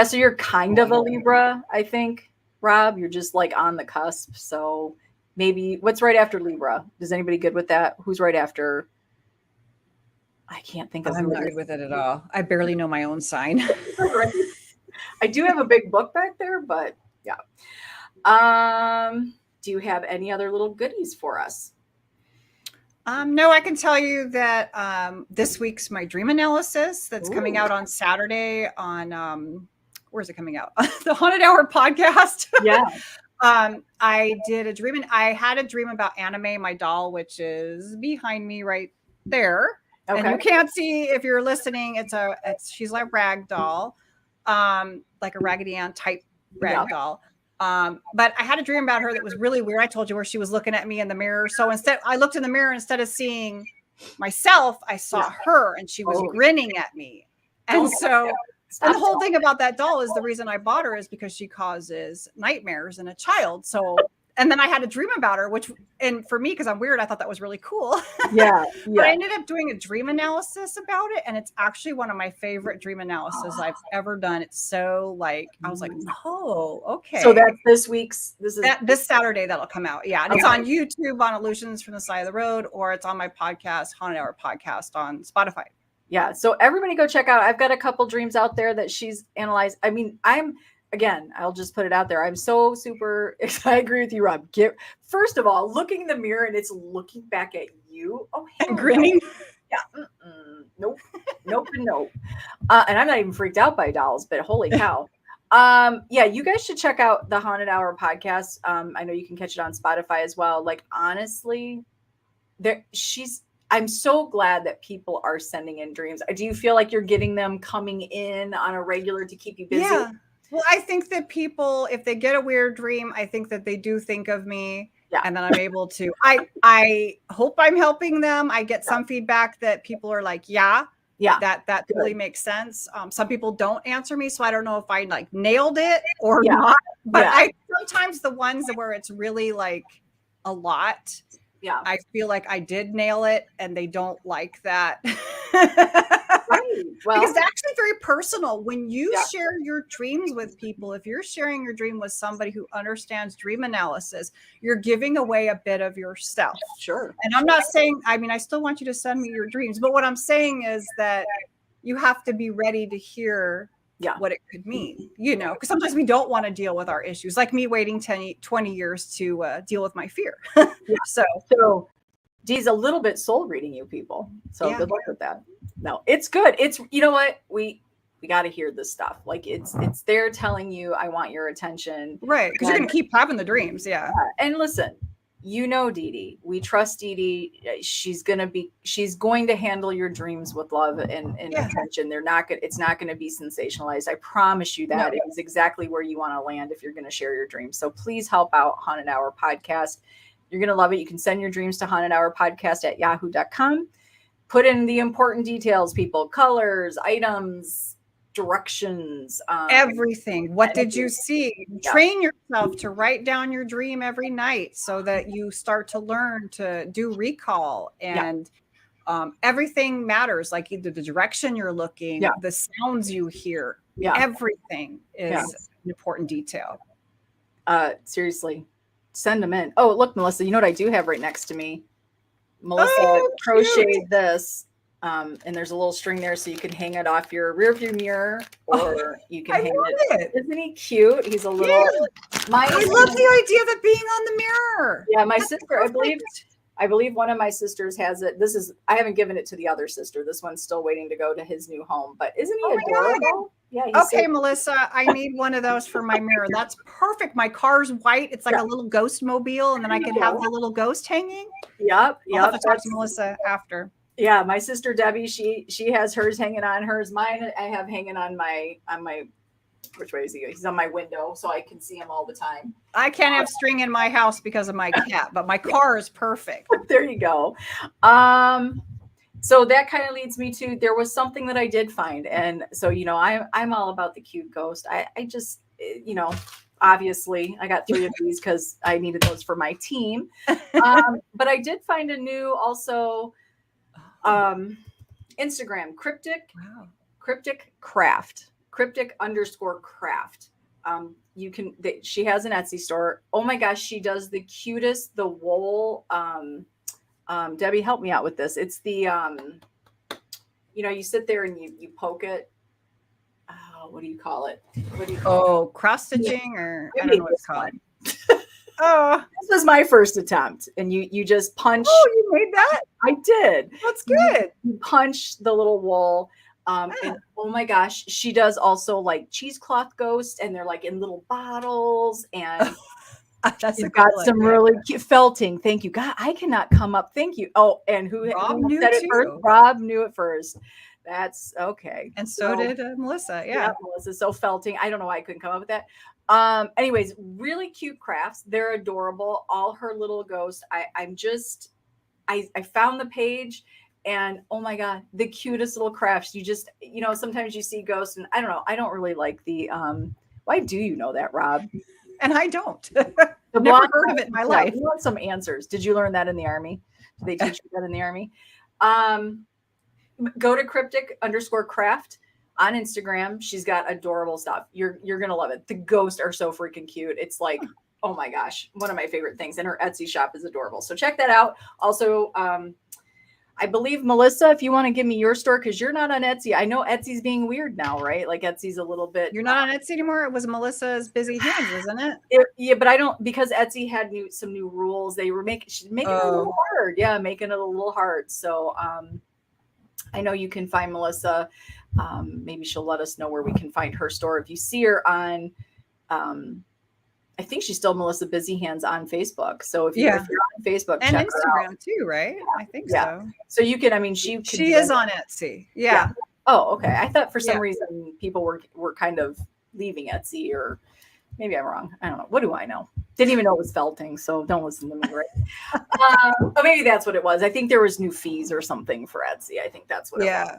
So you're kind of a Libra, I think, Rob. You're just like on the cusp. So maybe what's right after Libra? Is anybody good with that? Who's right after? I can't think of. I'm not good with it at all. I barely know my own sign. I do have a big book back there, but yeah. Do you have any other little goodies for us? No, I can tell you that this week's my dream analysis that's coming out on Saturday on where's it coming out? The Haunted Hour podcast. Yeah. I did a dream, and I had a dream about Anime, my doll, which is behind me right there. Okay. And you can't see if you're listening. She's like a rag doll, like a Raggedy Ann type rag doll. But I had a dream about her that was really weird. I told you, where she was looking at me in the mirror. So instead, I looked in the mirror, instead of seeing myself, I saw her, and she was grinning at me. And so, and the whole thing about that doll is the reason I bought her is because she causes nightmares in a child. So, and then I had a dream about her, and for me, because I'm weird, I thought that was really cool. Yeah. But I ended up doing a dream analysis about it, and it's actually one of my favorite dream analyses I've ever done. It's so I was like, oh, okay. So that's this Saturday that'll come out. Yeah. And it's on YouTube on Illusions from the Side of the Road, or it's on my podcast, Haunted Hour Podcast, on Spotify. Yeah. So everybody go check out. I've got a couple dreams out there that she's analyzed. I mean, I'll just put it out there. I'm so super excited. I agree with you, Rob. First of all, looking in the mirror and it's looking back at you. Oh, and grinning. Yeah. Nope. Nope. And nope. And I'm not even freaked out by dolls, but holy cow. Yeah, you guys should check out the Haunted Hour podcast. I know you can catch it on Spotify as well. Like, honestly, I'm so glad that people are sending in dreams. Do you feel like you're getting them coming in on a regular to keep you busy? Yeah. Well, I think that people, if they get a weird dream, I think that they do think of me. Yeah. And then I'm able to, I hope I'm helping them. I get some feedback that people are like, yeah, Yeah. That totally makes sense. Some people don't answer me, so I don't know if I like nailed it or Yeah. not. But Yeah. I sometimes the ones where it's really like a lot, Yeah. I feel like I did nail it and they don't like that. Right. Well, Because it's actually very personal. When you Yeah. share your dreams with people, if you're sharing your dream with somebody who understands dream analysis, you're giving away a bit of yourself. sure. And I'm not saying, I mean, I still want you to send me your dreams, but what I'm saying is that you have to be ready to hear Yeah. what it could mean, you know, because sometimes we don't want to deal with our issues, like me waiting 20 years to deal with my fear. Yeah. So Dee's a little bit soul reading you people. So Yeah. good luck with that. No, it's good. It's, you know what? We got to hear this stuff. Like it's there telling you, I want your attention. Right. Because you're going to keep having the dreams. Yeah. And listen, you know, Dee, we trust Dee. She's going to handle your dreams with love and attention. It's not going to be sensationalized. I promise you that. It is exactly where you want to land if you're going to share your dreams. So please help out Haunted Hour Podcast. You're going to love it. You can send your dreams to hauntedhourpodcast@yahoo.com. Put in the important details, people, colors, items, directions, everything. What did you see? Yeah. Train yourself to write down your dream every night so that you start to learn to do recall, and everything matters. Like either the direction you're looking, the sounds you hear, everything is an important detail. Seriously, send them in. Oh, look, Melissa, you know what I do have right next to me? Melissa crocheted this, and there's a little string there so you can hang it off your rear view mirror, or you can hang it. Isn't he cute? He's a little. I love the idea of it being on the mirror. Yeah, my sister, I believe one of my sisters has it. I haven't given it to the other sister. This one's still waiting to go to his new home. But isn't he adorable? Yeah. Okay, Melissa, I need one of those for my mirror. That's perfect. My car's white. It's like a little ghost mobile, and then I could have the little ghost hanging. Yep. I'll have to talk to Melissa after. Yeah, my sister Debbie, she has hers hanging on hers. Mine I have hanging on my which way is he? He's on my window, so I can see him all the time. I can't have string in my house because of my cat, but my car is perfect. There you go. So that kind of leads me to, there was something that I did find. And so, you know, I'm all about the cute ghost. I just, you know, obviously I got 3 of these because I needed those for my team. But I did find a new also Instagram, cryptic craft. Cryptic_craft. She has an Etsy store. Oh my gosh, she does the cutest, the wool. Debbie, help me out with this. It's the, you know, you sit there and you poke it. Oh, what do you call it? Cross stitching, or I don't know what it's called. This was my first attempt, and you just punch. Oh, you made that? I did. That's good. You punch the little wool. And oh my gosh, she does also like cheesecloth ghosts, and they're like in little bottles, and that's got some really cute felting. Thank you. God, I cannot come up. Thank you. Oh, and who said it first? Rob knew it first. That's okay. And so did Melissa. Yeah, Melissa. So felting. I don't know why I couldn't come up with that. Anyways, really cute crafts. They're adorable. All her little ghosts. I found the page. And oh my God, the cutest little crafts. You just, you know, sometimes you see ghosts, and I don't know. I don't really like the, why do you know that, Rob? And I don't. I've never heard of it in my life. You want some answers. Did you learn that in the Army? Did they teach you that in the Army? Go to cryptic_craft on Instagram. She's got adorable stuff. You're going to love it. The ghosts are so freaking cute. It's like, oh my gosh, one of my favorite things. And her Etsy shop is adorable. So check that out. Also, I believe, Melissa, if you want to give me your store, because you're not on Etsy. I know Etsy's being weird now, right? Like Etsy's a little bit. You're not on Etsy anymore? It was Melissa's busy hands, wasn't it? Yeah, but I don't, because Etsy had some new rules. They were making it a little hard. Yeah, making it a little hard. So I know you can find Melissa. Maybe she'll let us know where we can find her store. If you see her on I think she's still Melissa Busy Hands on Facebook. So if you're on Facebook, and check Instagram her out. too, right? I think so. So you can, I mean, she is on Etsy. Yeah. Oh, okay. I thought for some reason people were kind of leaving Etsy, or maybe I'm wrong. I don't know. What do I know? Didn't even know it was felting, so don't listen to me, right? But maybe that's what it was. I think there was new fees or something for Etsy. I think that's what it was.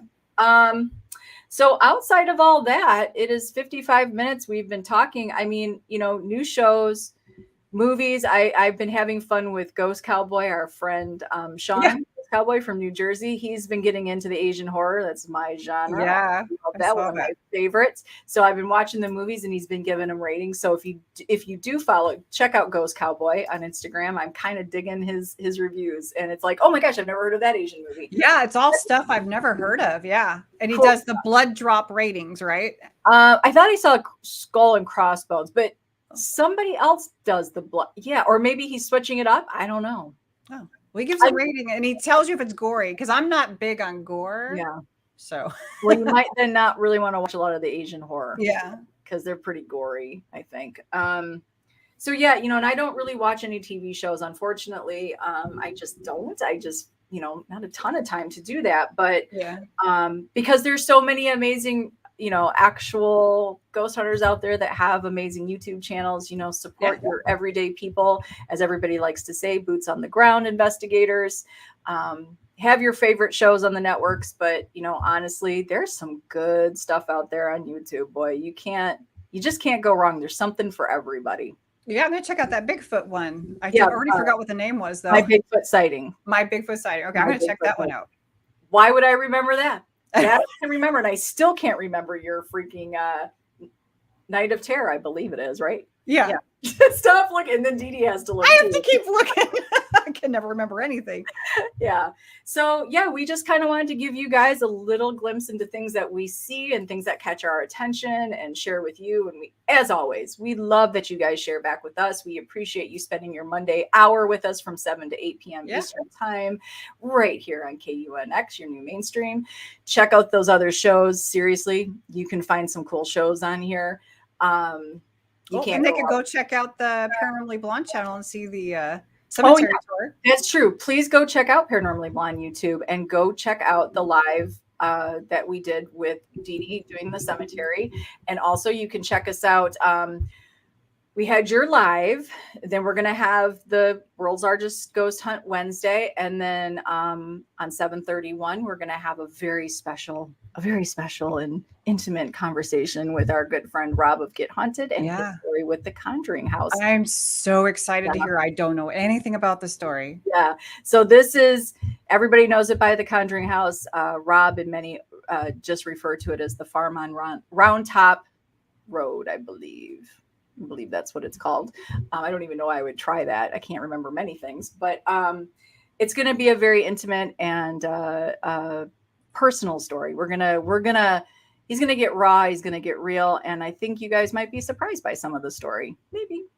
So outside of all that, it is 55 minutes. We've been talking. I mean, new shows, movies. I've been having fun with Ghost Cowboy, our friend Sean, Yeah. Ghost Cowboy from New Jersey. He's been getting into the Asian horror. That's my genre. Yeah. I love I that, saw one of my that. favorites. So I've been watching the movies, and he's been giving them ratings. So if you do follow, check out Ghost Cowboy on Instagram. I'm kind of digging his reviews, and it's like, oh my gosh, I've never heard of that Asian movie. Yeah, it's all stuff I've never heard of. Yeah. And he Cool. does the blood drop ratings, right? I thought I saw Skull and Crossbones, but somebody else does the blood. Yeah, or maybe he's switching it up. I don't know. Oh, well, he gives a rating and he tells you if it's gory, because I'm not big on gore. Yeah. So, well, you might then not really want to watch a lot of the Asian horror. Yeah. Because they're pretty gory, I think. So yeah, and I don't really watch any TV shows, unfortunately. I just don't. I just, not a ton of time to do that. But yeah, because there's so many amazing, actual ghost hunters out there that have amazing YouTube channels, support your everyday people, as everybody likes to say, boots on the ground investigators. Have your favorite shows on the networks, but honestly, there's some good stuff out there on YouTube. Boy, you just can't go wrong. There's something for everybody. Yeah, I'm gonna check out that Bigfoot one. I already forgot what the name was, though. My Bigfoot sighting. My Bigfoot sighting. Okay, I'm gonna check that one out. Why would I remember that? That I can remember, and I still can't remember your freaking Night of Terror, I believe it is, right? Yeah. Stop looking. And then Dee Dee has to look. I have to keep looking. I can never remember anything. Yeah. So yeah, we just kind of wanted to give you guys a little glimpse into things that we see and things that catch our attention and share with you. And as always, we love that you guys share back with us. We appreciate you spending your Monday hour with us from 7 to 8 p.m. Eastern time, right here on KUNX, your new mainstream. Check out those other shows. Seriously, you can find some cool shows on here. And they could go check out the Paranormally Blonde channel and see the cemetery tour. That's true. Please go check out Paranormally Blonde YouTube and go check out the live that we did with Dee Dee doing the cemetery. And also you can check us out. We had your live, then we're going to have the World's Largest Ghost Hunt Wednesday. And then on 7/31, we're going to have a very special and intimate conversation with our good friend Rob of Get Haunted and his story with the Conjuring House. I'm so excited to hear. I don't know anything about the story. Yeah. So this is, everybody knows it by the Conjuring House. Rob and many just refer to it as the Farm on Round Top Road, I believe that's what it's called. I don't even know why I would try that. I can't remember many things, but it's going to be a very intimate and personal story. He's going to get raw. He's going to get real. And I think you guys might be surprised by some of the story.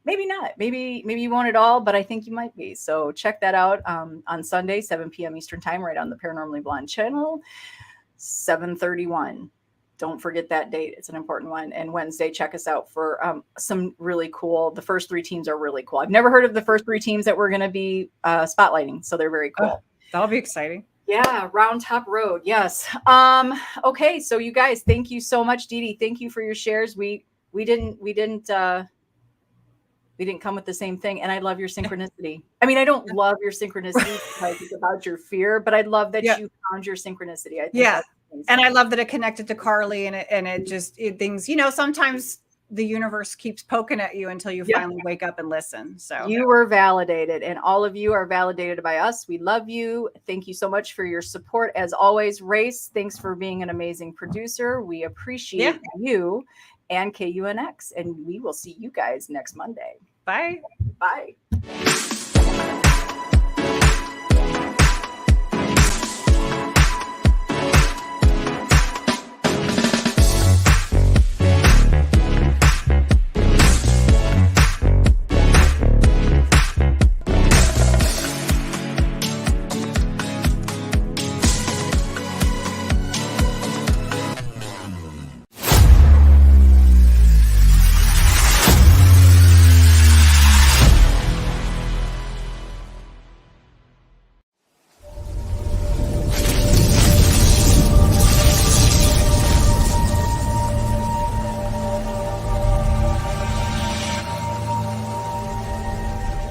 Maybe not. Maybe you won't at all, but I think you might be. So check that out on Sunday, 7 p.m. Eastern time, right on the Paranormally Blonde channel, 7/31. Don't forget that date. It's an important one. And Wednesday, check us out for some really cool. The first 3 teams are really cool. I've never heard of the first 3 teams that we're going to be spotlighting. So they're very cool. That'll be exciting. Yeah. Round Top Road. Yes. Okay. So you guys, thank you so much, Dee Dee. Thank you for your shares. We didn't come with the same thing. And I love your synchronicity. I mean, I don't love your synchronicity because it's about your fear, but I love that you found your synchronicity. I think and I love that it connected to Carly and it things, sometimes the universe keeps poking at you until you finally wake up and listen. So you were validated, and all of you are validated by us. We love you. Thank you so much for your support. As always, Race, thanks for being an amazing producer. We appreciate you and KUNX, and we will see you guys next Monday. Bye. Bye.